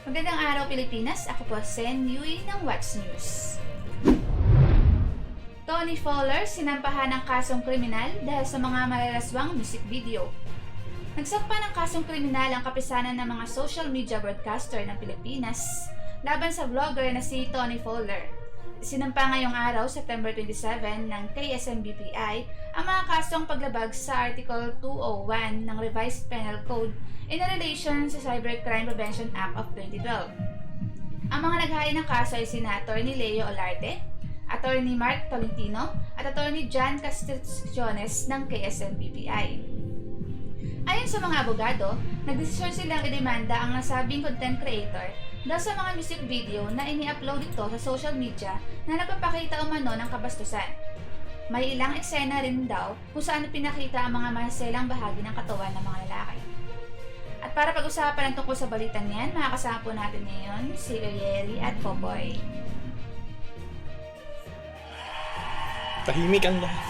Magandang araw Pilipinas, ako po Sen Yui ng Watch News. Tony Fowler sinampahan ng kasong kriminal dahil sa mga malalaswang music video. Nagsampa ng kasong kriminal ang kapisanan ng mga social media broadcaster ng Pilipinas laban sa vlogger na si Tony Fowler. Sinampa ngayong araw, September 27, ng KSMBPI ang mga kasong paglabag sa Article 201 ng Revised Penal Code in relation sa Cybercrime Prevention Act of 2012. Ang mga naghain ng kaso ay sina Atty. Leo Olarte, Atty. Mark Tolentino at Atty. John Casticiones ng KSMBPI. Ayon sa mga abogado, nagdesisyon silang idemanda ang nasabing content creator dahil sa mga music video na ini-upload ito sa social media na nagpapakita umano ng kabastusan. May ilang eksena rin daw kung saan pinakita ang mga maselang bahagi ng katawan ng mga lalaki. At para pag-usapan ang tungkol sa balitang yan, makakasama po natin ngayon si Oyeri at Popoy. Tahimik ang lahat.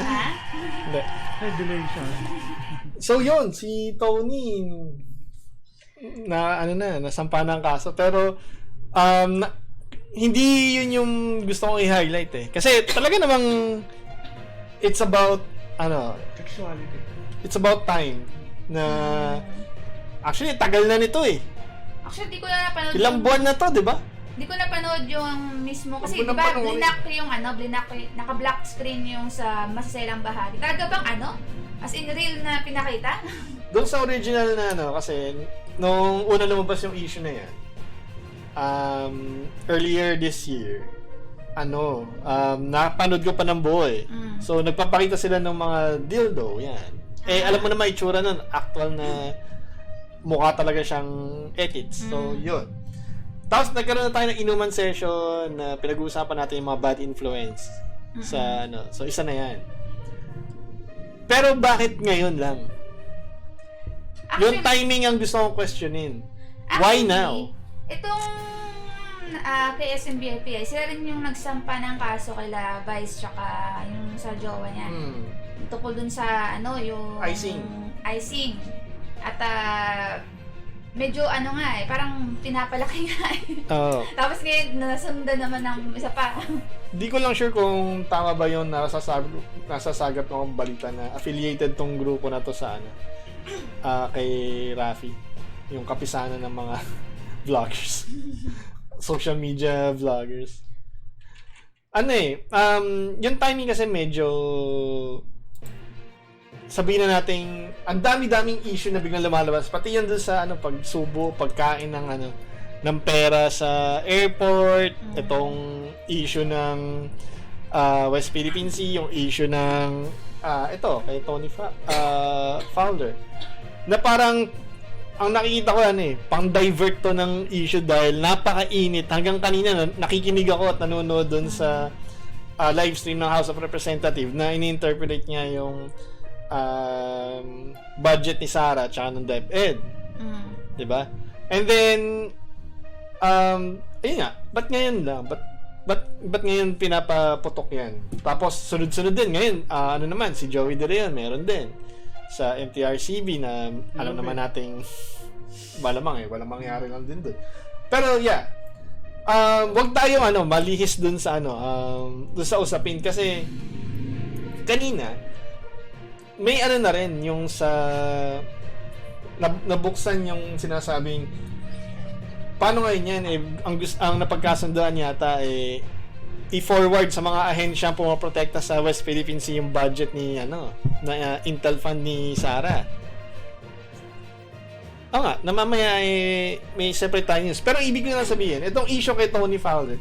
Ha? Hindi. May delay siya. So yun, si Tony nasampa ng kaso. Pero hindi yun yung gusto kong i-highlight eh. Kasi talaga namang it's about Sexuality. it's about time na actually tagal na nito eh. Actually, di ko na napanood Ilang buwan na to, di ba? Di ko napanood yung mismo kasi Huwag di mo ba napanood. naka-black screen yung sa masaselang bahagi. Talaga bang as in real na pinakita? Doon sa original na kasi nung una lumabas yung issue na yan, earlier this year, napanood ko pa ng buo eh. So, nagpapakita sila ng mga dildo, yan. Alam mo naman itsura nun, actual na mukha talaga siyang edits. So, yun. Tapos, nagkaroon na tayo ng inuman session na pinag-uusapan natin yung mga bad influence sa So, isa na yan. Pero, bakit ngayon lang? Yung timing ang gusto kong questionin. Why now? Itong kay SMBIPI, sila rin yung nagsampa ng kaso kila Vice tsaka yung sa jowa niya. Tungkol dun sa yung icing. At medyo parang pinapalaki nga eh. Tapos ngayon nasundan naman ng isa pa. Di ko lang sure kung tama ba yun nasasagap ng balita na affiliated tong grupo na to sa kay Rafi, yung kapisanan ng mga vloggers. Social media vloggers. Yung timing kasi medyo sabihin na natin, ang dami-daming issue na biglang lumalabas. Pati yun dun sa pagsubo, pagkain ng pera sa airport, itong issue ng West Philippine Sea, yung issue ng kay Tony Fowler. Na parang ang nakikita ko pang-divert to ng issue dahil napakainit. Hanggang kanina nakikinig ako at nanonood dun sa live stream ng House of Representatives na ini-interpret niya yung budget ni Sara tsaka ng DepEd. Diba? And then ayun nga, ba't ngayon lang? Ba't ngayon pinapaputok yan? Tapos sunod-sunod din ngayon, naman, si Joey De Leon meron din sa MTRCB na alam naman nating malamang walang mangyari lang din doon. Pero yeah, wag tayo malihis dun sa dun sa usapin kasi kanina may na rin yung sa nabuksan yung sinasabing paano ngayon yan ang napagkasunduan yata i-forward sa mga ahensya pumaprotekta sa West Philippine Sea yung budget ni na Intel Fund ni Sara. Na mamaya may separate tayo news. Pero ibig ko na sabihin, itong issue kay Tony Fowler,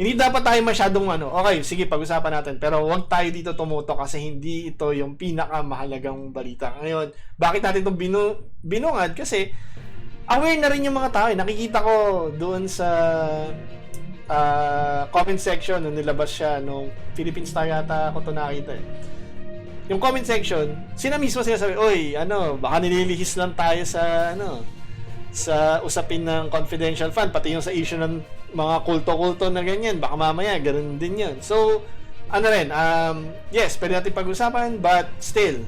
hindi dapat tayo masyadong okay, sige, pag-usapan natin. Pero wag tayo dito tumutok kasi hindi ito yung pinakamahalagang balita. Ngayon, bakit natin itong binungad? Kasi aware na rin yung mga tao. Nakikita ko doon sa comment section nung nilabas siya nung Philippine Star yata ako ito nakita yung comment section, sila mismo sinasabi, oy, baka nililihis lang tayo sa sa usapin ng confidential fund, pati yung sa issue ng mga kulto-kulto na ganyan, baka mamaya ganun din yun. So yes, pwede natin pag-usapan, but still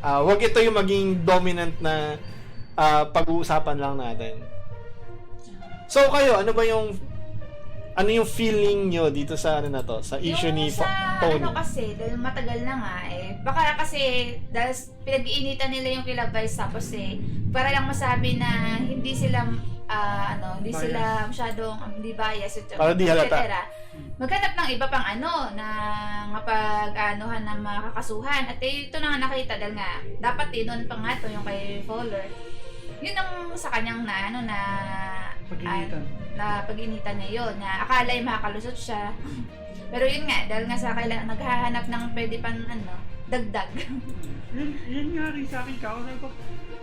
wag ito yung maging dominant na pag-uusapan lang natin. So kayo, ano yung feeling nyo dito sa ano na to, sa issue Yung ni sa Tony? ano kasi, dahil matagal na nga baka kasi dahil pinag-iinitan nila yung kila Vice tapos para lang masabi na hindi sila hindi Bias. sila masyadong hindi bias at Para di halata. etc. Maghanap ng iba pang na mapag-anuhan ng mga kakasuhan. At ito na nga nakita dahil nga dapat noon pa nga to yung kay Fowler. Yun ang sa kanyang na Pag-initan. na pag-initan niya yun, na akala ay makakalusot siya. Pero yun nga, dahil nga sa kailangan naghahanap ng pwede pang dagdag. Yun nga rin sa akin, Kao. Sabi ko,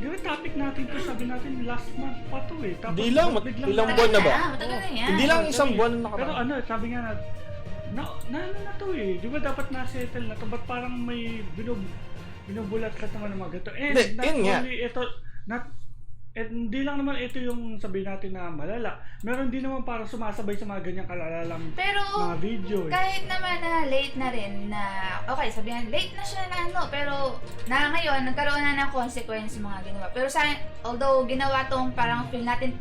di ba topic natin to, sabi natin last month pa to eh. Tapos, Hindi lang, biglang- ilang buwan na ba? Matagal na yan. Hindi lang isang buwan na Pero nakaraan. sabi nga na to eh. Di ba dapat na-settle na to? Ba't parang may binubulat ka naman ng mga gato? And Hindi, not yun nga. only ito, hindi lang naman ito yung sabihin natin na malala. Meron din naman para sumasabay sa mga ganyang kalalalang Pero mga video eh. kahit naman na late na rin na, okay, sabihan, late na siya na pero na ngayon, nagkaroon na ng consequence yung mga ginawa. Pero sa although ginawa tong parang feel natin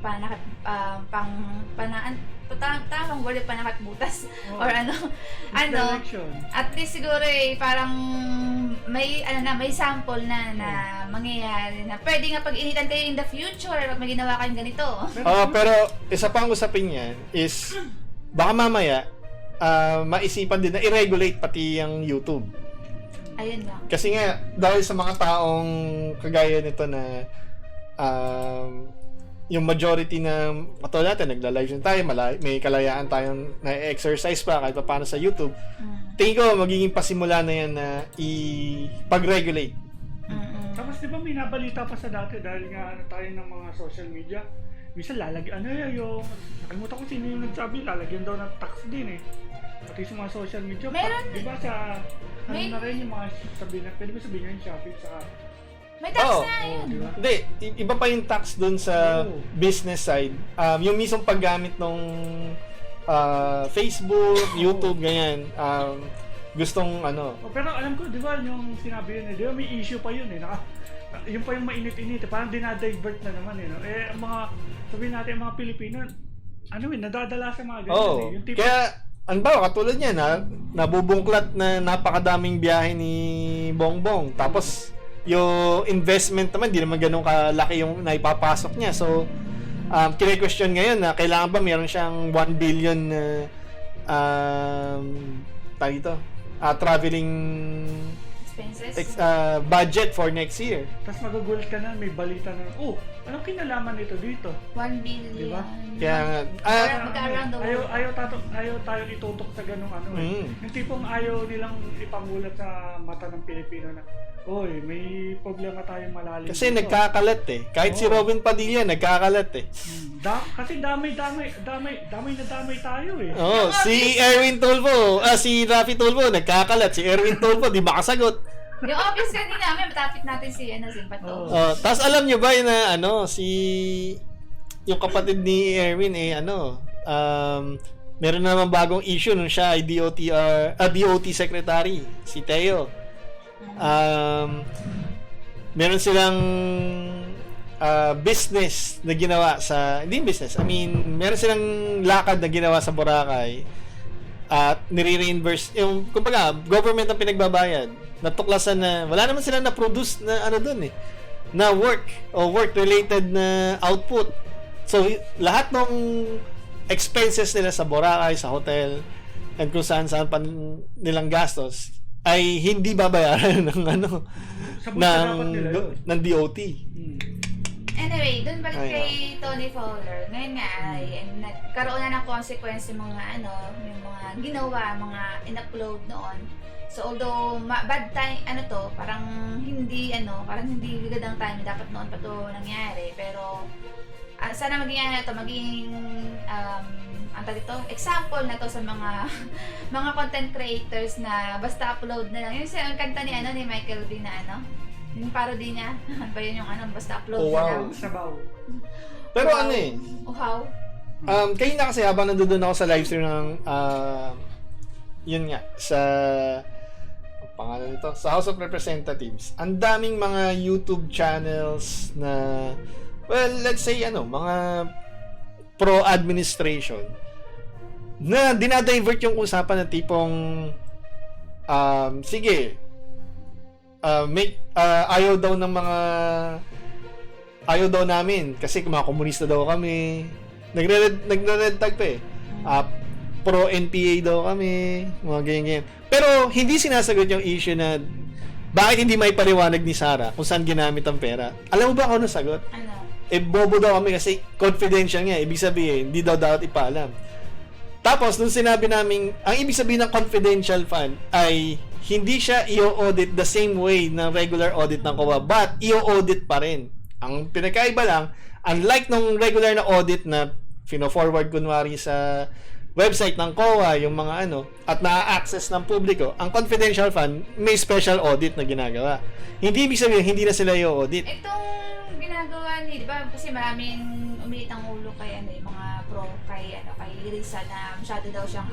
tamang word panakatbutas Oo. or Misdirection. at least siguro parang may may sample na mangyayari na pwede nga pag-initan kayo in the future pag may ginawa kayong ganito. Pero isa pang usapin niyan is baka mamaya maisipan din na i-regulate pati yung YouTube. Ayun lang. Kasi nga dahil sa mga taong kagaya nito na yung majority na katulad natin, nagla-live tayo, may kalayaan tayong na-exercise pa kahit pa paano sa YouTube. Tingin ko magiging pasimula na yan na i-pag-regulate. Tapos di ba may nabalita pa sa dati dahil nga tayo ng mga social media, minsan lalagyan, yung, nakalimutan ko sino yung nagsabi, lalagyan daw ng tax din eh. Pati sa mga social media, Meron di ba sa, may- na rin yung mga sabihin, pwede ba sabihin yung Shopee sa, May tax Oo. na yun. di ba? Hindi, iba pa yung tax dun sa Oo. business side. Yung mismong paggamit ng Facebook, YouTube, ganyan. Gustong Pero alam ko, di ba, yung sinabi yun, di ba may issue pa yun eh, yung pa yung mainit-init, parang dinadivert na naman eh, no? Ang mga, sabihin natin, ang mga Pilipino, nadadala sa mga ganyan Oo. eh. Yung tipo, Kaya, katulad niya nabubungklat na napakadaming biyahe ni Bongbong. Tapos, yung investment naman, di naman ganun kalaki yung naipapasok niya. So, kine-question ngayon na kailangan ba meron siyang 1 billion traveling Expenses. budget for next year. tapos magugulat ka na, may balita na, anong kinalaman nito dito? 1 billion. Diba? Kaya, Magka-around the world. Ayaw tayo itutok sa ganung Yung tipong ayaw nilang ipamulat sa mata ng Pilipino na, may problema tayong malalim kasi dito." nagkakalat eh. Kahit si Oo. Robin Padilla, nagkakalat eh. Kasi damay tayo eh. Oh, si Erwin Tulfo, si Rafi Tulfo, nagkakalat. Si Erwin Tulfo, di makasagot. Yung obvious kanina, matapit natin si Pato. Oo. Tapos alam nyo ba na yung kapatid ni Erwin meron na naman bagong issue nung siya ay DOT secretary, si Teo. Meron silang business na ginawa hindi business, meron silang lakad na ginawa sa Boracay at nire-reimburse yung, kumbaga, government ang pinagbabayad. Natuklasan na wala naman silang na-produce na doon na work-related na output. So, lahat ng expenses nila sa Boracay, sa hotel, and kung saan-saan pa nilang gastos, ay hindi babayaran ng Sa bulsa dapat nila yun. ng DOT. Anyway, dun balik Ay, kay Tony Fowler. Ngayon nga ay nagkaroon na ng consequence yung mga yung mga ginawa, mga in-upload noon. So although bad time parang hindi magandang time dapat noon pa to nangyari, pero sana maging example na to sa mga mga content creators na basta upload na lang. Yung kanta ni Michael B na yung parody niya. Ano ba yun yung basta upload Oh, na wow. lang. Sabaw. Pero Wow. How? kanina kasi habang nandoon ako sa live stream ng yun nga, sa pangalan nito, sa House of Representatives, ang daming mga YouTube channels na, well, let's say mga pro-administration na dinadivert yung usapan ng tipong sige, ayaw daw namin kasi mga komunista daw kami. Nagre-red tag pa eh. Pro-NPA daw kami, mga ganyan. Pero hindi sinasagot yung issue na bakit hindi may paliwanag ni Sarah kung saan ginamit ang pera. Alam mo ba kung ano sagot? Ano? Bobo daw kami kasi confidential nga. Ibig sabihin, hindi daw dapat ipaalam. Tapos, nung sinabi namin, ang ibig sabihin ng confidential fund ay hindi siya i-audit the same way ng regular audit ng COA, but i-audit pa rin. Ang pinakaiba lang, unlike nung regular na audit na fino-forward kunwari sa website ng COA, yung mga at na-access ng publiko, ang confidential fund, may special audit na ginagawa. Hindi ibig sabihin, hindi na sila i-audit. Itong ginagawa ni, di ba, kasi maraming umilit ang ulo kay yung mga pro kay Risa na masyado daw siyang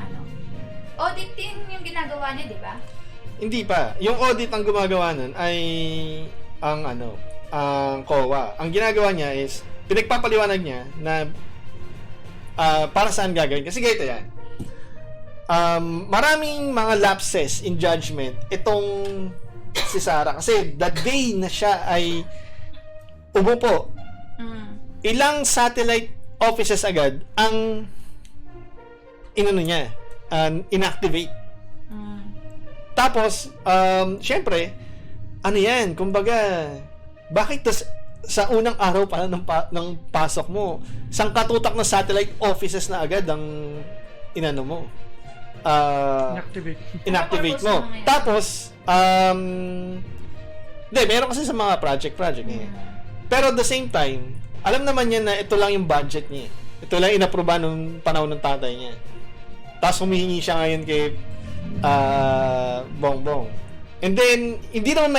audit din yung ginagawa niya, di ba? Hindi pa. Yung audit ang gumagawa nun ay ang COA. Ang ginagawa niya is pinagpapaliwanag niya na para saan gagawin. Kasi ganito yan. Maraming mga lapses in judgment itong si Sarah. Kasi the day na siya ay umupo, ilang satellite offices agad ang inactivate. Tapos, syempre, yan, kumbaga, bakit sa unang araw pa lang ng pasok mo, sangkatutak na satellite offices na agad ang inactivate mo. Tapos, meron kasi sa mga project niya. Pero at the same time, alam naman niya na ito lang yung budget niya. Ito lang inaproba nung panahon ng tatay niya. Tapos humihingi siya ngayon kay Bongbong. And then, hindi naman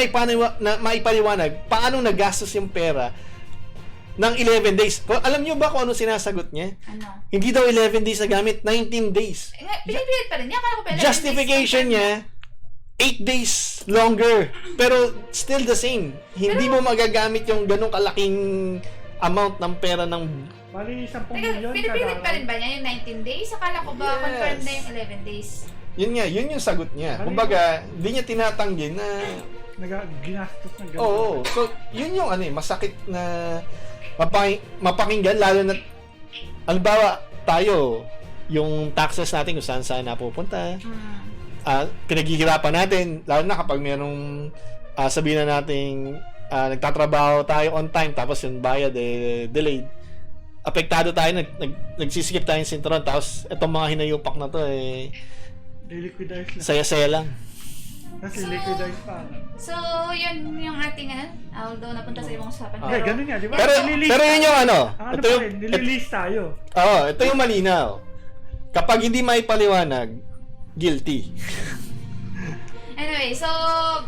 maipaliwanag paano nagastos yung pera ng 11 days. Alam niyo ba kung ano sinasagot niya? Ano? Hindi daw 11 days na gamit, 19 days. Pinipilit pa rin niya. Akala ko pa 11 Justification niya, 8 days longer. Pero still the same. Hindi mo magagamit yung ganong kalaking amount ng pera ng... Bali, 10 Teka, milyon pinipilit pa rin ba niya yung 19 days? Akala ko ba Yes. confirmed na yung 11 days? Yun yung sagot niya. Kumbaga, hindi niya tinatanggi na... Ginastos ng ganito. Oo. So, yun yung masakit na mapakinggan, lalo na, halimbawa, tayo, yung taxes natin kung saan napupunta, pinaghihirapan natin, lalo na kapag merong sabihin na natin, nagtatrabaho tayo on time, tapos yung bayad, delayed. Apektado tayo, nagsisikip tayo ng sinturon, tapos itong mga hinayupak na to, Liliquidize lang. saya-saya lang. Tapos liliquidize pa. So, yun yung ating although napunta sa ibang usapan. Hindi, ganun nga, di ba? Pero yun yung Ano ito pa yung, rin, nililist tayo. ito yung malinaw. Kapag hindi maipaliwanag, guilty. Anyway, so,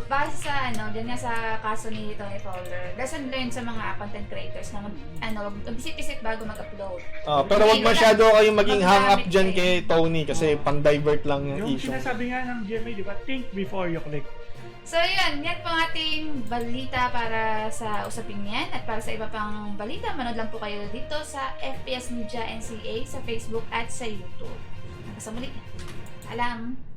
base sa, dyan nga sa kaso ni Tony Fowler, lesson learned sa mga content creators na mag-isip-isip bago mag-upload. Pero wag masyado kayong maging hang up Magamit dyan kayo. kay Tony kasi pang-divert lang yung Yung issue. sinasabi nga ng GMA, di ba? Think before you click. So, yan po ang ating balita para sa usaping yan at para sa iba pang balita, manood lang po kayo dito sa FPS Media NCA, sa Facebook at sa YouTube. Hanggang sa muli. Alam!